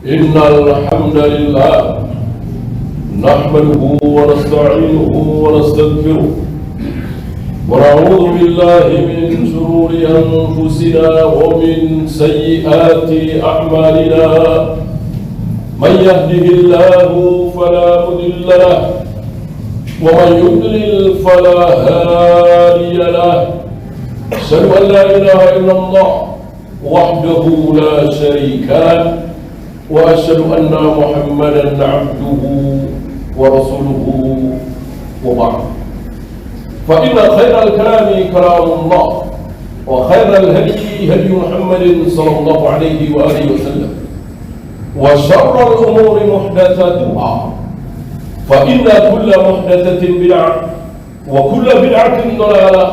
إن الحمد لله نحمده ونستعينه ونستغفره ونعوذ بالله من شرور أنفسنا ومن سيئات أعمالنا من يهده الله فلا مضل له ومن يضلل فلا هادي له أشهد أن لا إله إلا الله وحده لا شريك له وأشهد أن محمدا عبده ورسوله وبعد فإن خير الكلام كلام الله وخير الهدي هدي محمد صلى الله عليه وآله وسلم وشر الأمور محدثاتها فإن كل محدثة بدعة وكل بدعة ضلالة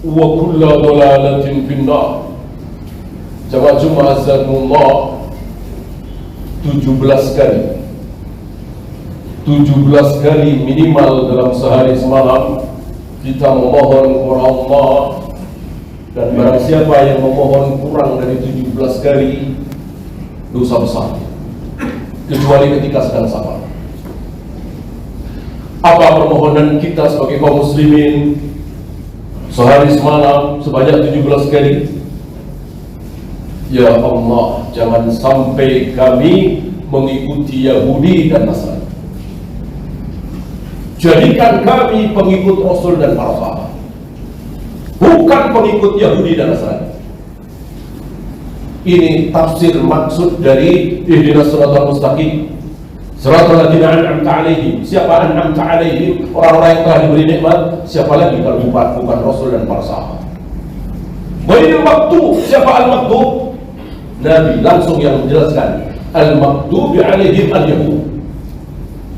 وكل ضلالة في النار. Jamaah azzakumullah, 17 kali minimal dalam sehari semalam kita memohon kepada Allah, dan barang siapa yang memohon kurang dari 17 kali dosa besar, kecuali ketika sedang safar. Apa permohonan kita sebagai kaum muslimin sehari semalam sebanyak 17 kali? Ya Allah, jangan sampai kami mengikuti Yahudi dan Nasrani. Jadikan kami pengikut Rasul dan para sahabat, bukan pengikut Yahudi dan Nasrani. Ini tafsir maksud dari ihdinas siratal mustaqim, siratal ladzina an'amta 'alaihim. Siapa an'amta 'alaihim? Orang-orang yang telah diberi nikmat. Siapa lagi kalau bukan Rasul dan para sahabat? Ghairil maghdub. Siapa al-maghdub? Nabi langsung yang menjelaskan, al-maghdubi alaihim al-yahud.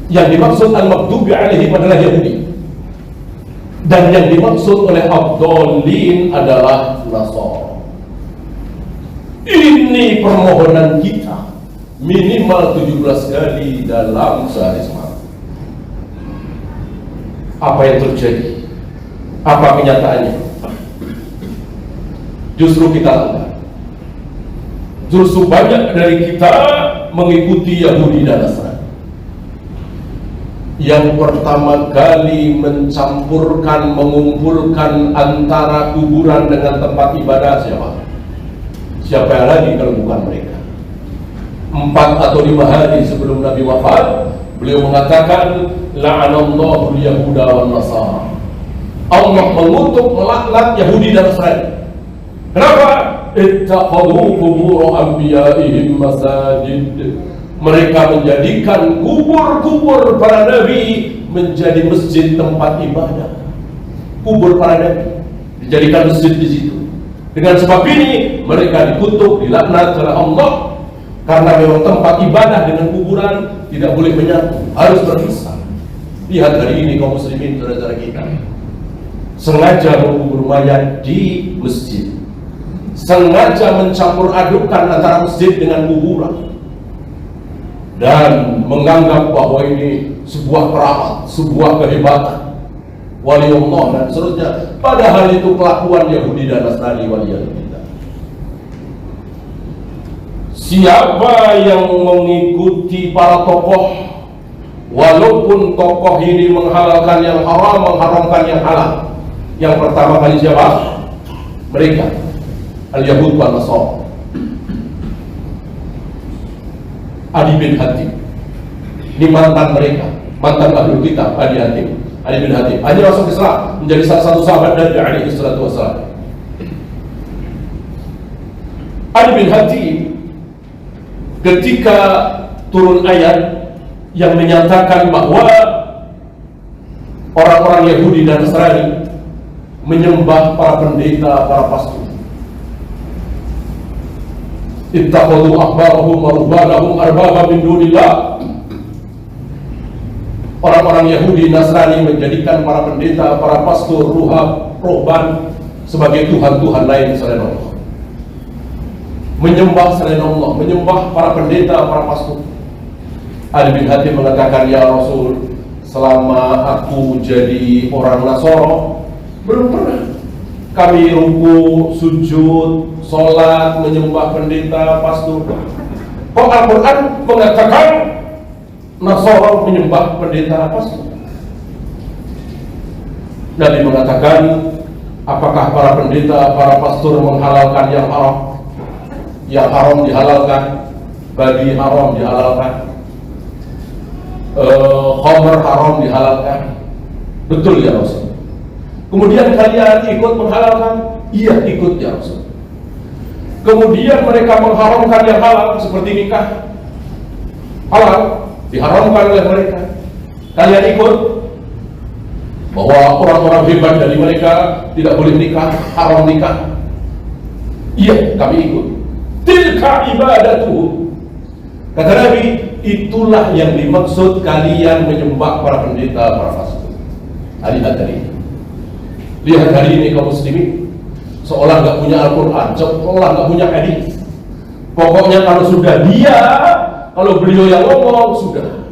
Yang dimaksud al-maghdubi alaihim adalah Yahudi, dan yang dimaksud oleh ad-dallin adalah Nasara. Ini permohonan kita minimal 17 kali dalam sehari semalam. Apa yang terjadi? Apa kenyataannya? Justru kita lalai. Justru banyak dari kita mengikuti Yahudi dan Nasrani. Yang pertama kali mencampurkan, mengumpulkan antara kuburan dengan tempat ibadah siapa? Siapa yang lagi kalau bukan mereka? 4 atau 5 hari sebelum Nabi wafat, beliau mengatakan, la'anallahu al-yahuda wan nasara. Allah mengutuk, melaknat Yahudi dan Nasrani. Kenapa? Ittakhadhu qubur anbiya'ihim masajid. Mereka menjadikan kubur-kubur para nabi menjadi masjid, tempat ibadah. Kubur para nabi dijadikan masjid di situ. Dengan sebab ini mereka dikutuk, dilaknat oleh Allah, karena memang tempat ibadah dengan kuburan tidak boleh menyatu, harus berpisah. Lihat hari ini kaum muslimin, saudara-saudara kita sengaja mengubur mayat di masjid, sengaja mencampur adukkan antara masjid dengan kuburan, dan menganggap bahwa ini sebuah keramat, sebuah kehebatan, waliullah dan seterusnya. Padahal itu kelakuan Yahudi dan Nasrani, waliyadzubillah. Siapa yang mengikuti para tokoh, walaupun tokoh ini menghalalkan yang haram, mengharamkan yang halal, yang pertama kali siapa? Mereka al-Yahud wal Nasara. Adi bin Hatim, ini mantan mereka, mantan Ahlul Kitab. Adi bin Hatim hanya masuk Islam, menjadi salah satu sahabat Nabi alaihi salatu wassalam. Adi bin Hatim ketika turun ayat yang menyatakan bahwa orang-orang Yahudi dan Nasrani menyembah para pendeta, para pastor, ittakhadhu ahbarahum wa rubbanahum arbaba min dunillah. Orang-orang Yahudi Nasrani menjadikan para pendeta, para pastor, ruhban sebagai tuhan-tuhan lain selain Allah. Menyembah selain Allah, menyembah para pendeta, para pastor. Ali bin Hatim mengatakan, ya Rasul, selama aku jadi orang Nasara, belum pernah kami ruku, sujud, sholat, menyembah pendeta, pastor. Kok Al-Quran mengatakan Nasara menyembah pendeta apa sih? Nabi mengatakan, apakah para pendeta, para pastor menghalalkan yang haram? Yang haram dihalalkan, babi haram dihalalkan, khamr haram dihalalkan. Betul ya Rasul. Kemudian kalian ikut menghalalkan? Iya, ikut ya Rasul. Kemudian mereka mengharamkan yang halal seperti nikah, halal diharamkan oleh mereka. Kalian ikut? Bahwa orang-orang hebat dari mereka tidak boleh nikah, haram nikah. Iya, kami ikut. Tilka ibadatuh. Kata Nabi, itulah yang dimaksud kalian menyembah para pendeta, para pastor. Lihat hari ini. Lihat hari ini kaum muslimin, seolah nggak punya Al-Quran, seolah nggak punya hadis. Pokoknya kalau sudah dia, kalau beliau yang ngomong, sudah.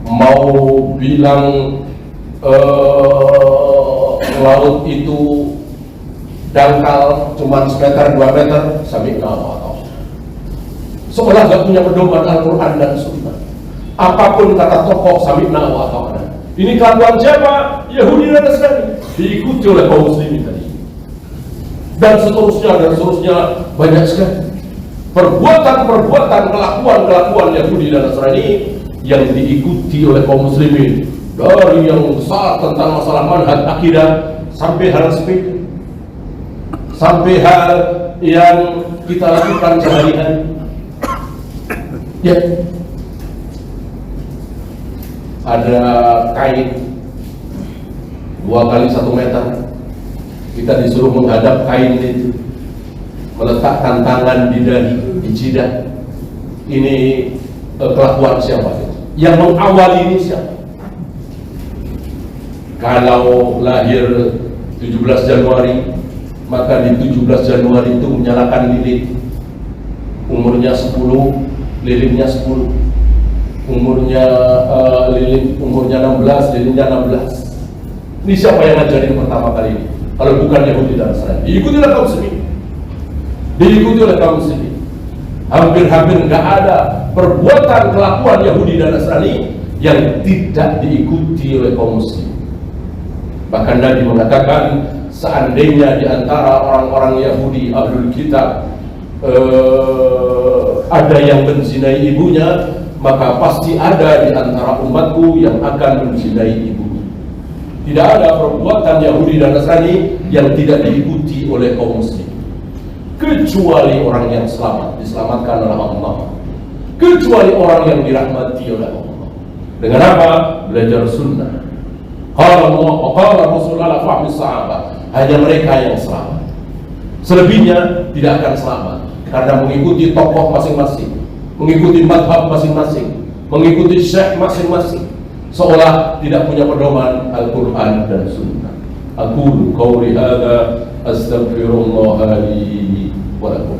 Mau bilang laut itu dangkal cuma semeter 2 meter, sampai atau seolah nggak punya pedoman Al-Quran dan Sunnah. Apapun kata tokoh, sampai atau ada. Ini kelakuan siapa? Yahudi dan Nasrani, diikuti oleh kaum muslimin tadi. Dan seterusnya banyak sekali perbuatan-perbuatan, kelakuan-kelakuan Yahudi dan Nasrani yang diikuti oleh kaum muslimin, dari yang besar tentang masalah manhaj akidah sampai hal sepele, sampai hal yang kita lakukan sehari-hari. Ya, ada kain 2 kali 1 meter, kita disuruh menghadap kain itu, meletakkan tangan di dahi, di jidat. Ini kelakuan siapa? Yang mengawali ini siapa? Kalau lahir 17 Januari, maka di 17 Januari itu menyalakan lilin. Umurnya 10, lilinnya 10. Umurnya umurnya 16, lilinnya 16. Ini siapa yang ngajarin pertama kali ini? Kalau bukan Yahudi dan Nasrani. Diikuti oleh kaum muslimin. Diikuti oleh kaum muslimin. Hampir-hampir nggak ada perbuatan kelakuan Yahudi dan Nasrani yang tidak diikuti oleh kaum muslim. Bahkan Nabi mengatakan, seandainya di antara orang-orang Yahudi Ahlul Kitab ada yang menzinai ibunya, maka pasti ada di antara umatku yang akan menzinai ibunya. Tidak ada perbuatan Yahudi dan Nasrani yang tidak diikuti oleh kaum muslim, kecuali orang yang selamat, diselamatkan oleh Allah, kecuali orang yang dirahmati oleh Allah. Dengan apa? Belajar sunnah. Qala Allah, qala Rasulullah, fahmi sahabat. Hanya mereka yang selamat. Selebihnya tidak akan selamat, karena mengikuti tokoh masing-masing, mengikuti madhab masing-masing, mengikuti syekh masing-masing, seolah tidak punya pedoman Al-Quran dan Sunnah. Aqulu qawli hadza astaghfirullah li wa lakum.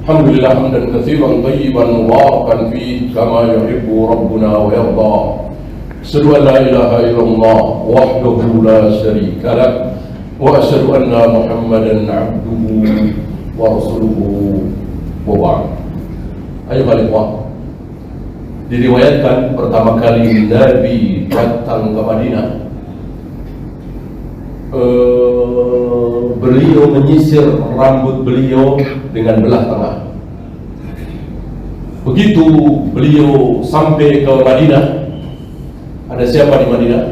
Alhamdulillah hamdan katsiran thayyiban mubarakan fihi kama yuhibbu rabbuna wa yarda. Asyhadu an la ilaha illallah wahdahu la syarika lah wa asyhadu anna Muhammadan 'abduhu wa rasuluhu wa ba'd. Ayuhal ikhwah, diriwayatkan pertama kali Nabi datang ke Madinah, beliau menyisir rambut beliau dengan belah tengah. Begitu beliau sampai ke Madinah, ada siapa di Madinah?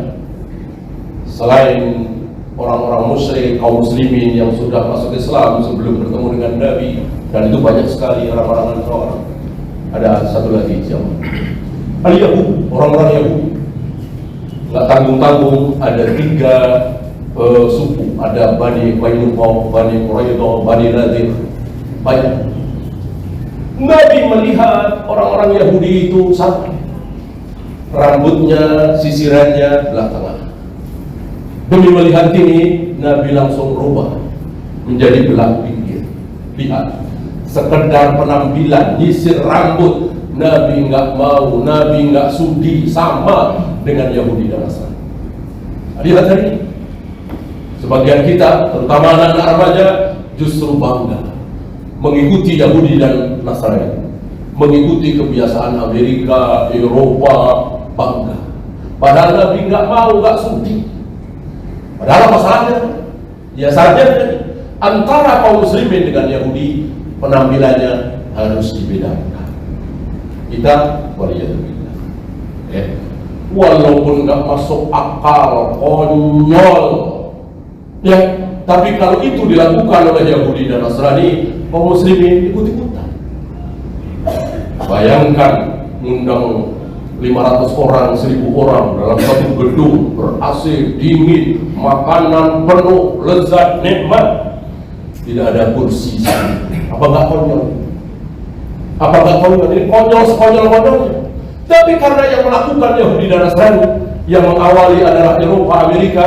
Selain orang-orang musyrik, kaum muslimin yang sudah masuk Islam sebelum bertemu dengan Nabi, dan itu banyak sekali orang-orang Ansar. Ada satu lagi siapa? Al-Yahud, orang-orang Yahudi. Nggak tanggung-tanggung, ada 3 suku, ada Bani Qainuqa, Bani Quraidah, Bani Nadir, banyak. Nabi melihat orang-orang Yahudi itu sama, rambutnya, sisirannya belah tengah. Demi melihat ini, Nabi langsung rubah menjadi belah pinggir. Lihat, sekedar penampilan, nyisir rambut Nabi nggak mau, Nabi nggak sudi sama dengan Yahudi dan Nasrani. Lihat hari ini, sebagian kita, terutama anak-anak remaja, justru bangga mengikuti Yahudi dan Nasrani, mengikuti kebiasaan Amerika, Eropa, bangga. Padahal Nabi nggak mau, nggak sudi. Padahal masalahnya, ya saja antara kaum muslimin dengan Yahudi penampilannya harus dibedakan. Kita waliyadzubillah, ya, walaupun nggak masuk akal, konyol, ya, tapi kalau itu dilakukan oleh Yahudi dan Nasrani, kaum muslimin ikut-ikutan. Bayangkan ngundang 500 orang, 1000 orang dalam satu gedung ber-AC, dingin, makanan penuh, lezat, nikmat, tidak ada kursi. Apa nggak konyol? Apa nggak konyol? Ini konyol sekonyol-konyolnya. Tapi karena yang melakukan Yahudi dan Nasrani, yang mengawali adalah Eropa, Amerika,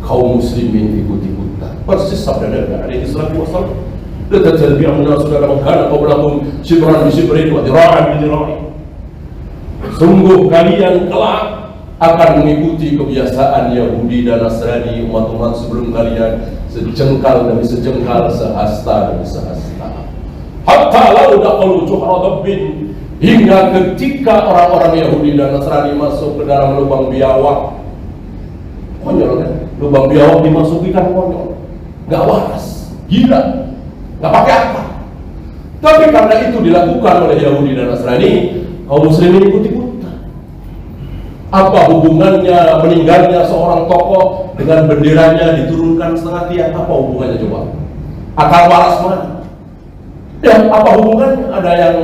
kaum muslimin ikut-ikutan. Persis sabda Nabi alaihi salatu wasallam, la tattabi'una sunana man kana qablakum shibran bi shibrin wa dira'an bi dira'in. Sungguh kalian kelak akan mengikuti kebiasaan Yahudi dan Nasrani, umat-umat sebelum kalian, sejengkal demi sejengkal, sehasta demi sehasta. Hatta lau daqalu juhra dabbin, hingga ketika orang-orang Yahudi dan Nasrani masuk ke dalam lubang biawak. Konyol kan? Lubang biawak dimasuki kan konyol, gak waras, gila, gak pakai akal. Tapi karena itu dilakukan oleh Yahudi dan Nasrani, kaum muslimin ikut-ikutan. Apa hubungannya meninggalnya seorang tokoh dengan benderanya diturunkan setengah tiang? Apa hubungannya coba? Akal waras mana? Ya, apa hubungannya? Ada yang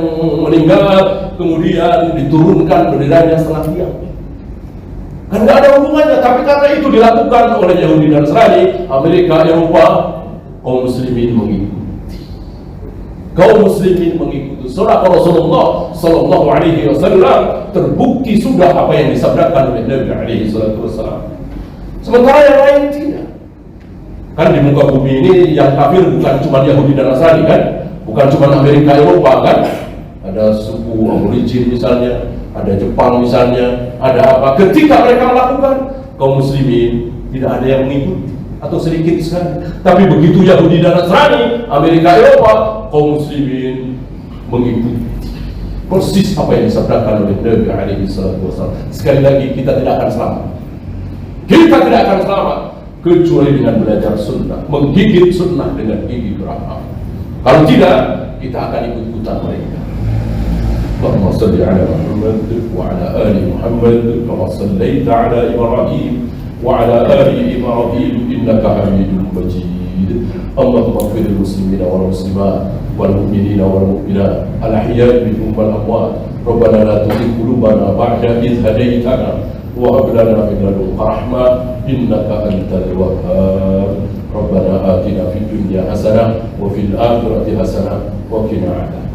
meninggal kemudian diturunkan benderanya setengah tiang? Kan nggak ada hubungannya. Tapi karena itu dilakukan oleh Yahudi dan Nasrani, Amerika, Eropa, kaum muslimin mengikuti. Kaum muslimin mengikuti. Surah Rasulullah Sallallahu Alaihi Wasallam terbukti sudah apa yang disabdakan oleh Nabi Alaihi Wasallam. Sementara yang lain tidak. Kan di muka bumi ini yang kafir bukan cuma Yahudi dan Nasrani kan, bukan cuma Amerika, Eropa kan. Ada suku Aborigin misalnya, ada Jepang misalnya, ada apa. Ketika mereka melakukan, kaum muslimin tidak ada yang mengikuti atau sedikit sekali. Tapi begitu Yahudi dan Nasrani, Amerika, Eropa, kaum muslimin mengikuti persis apa yang disabdakan oleh Nabi alaihi wasallam. Sekali lagi, kita tidak akan selamat. Kita tidak akan selamat kecuali dengan belajar sunnah, menggigit sunnah dengan gigi geraham. Kalau tidak, kita akan ikut-ikutan mereka. Allahumma salli ala Muhammad wa ala ali Muhammad kama sallaita ala Ibrahim wa ala ali Ibrahim innaka Hamidum Majid. Allahumma ighfir lil muslimina wal muslimat wal mu'minina wal mu'minat al ahya'i minhum wal amwat. Rabbana la tuzigh qulubana ba'da idh hadaytana wa hab lana min ladunka rahmah innaka antal wahhab. Rabbana atina fid dunya hasanah wa fil akhirati hasanah wa qina adzaban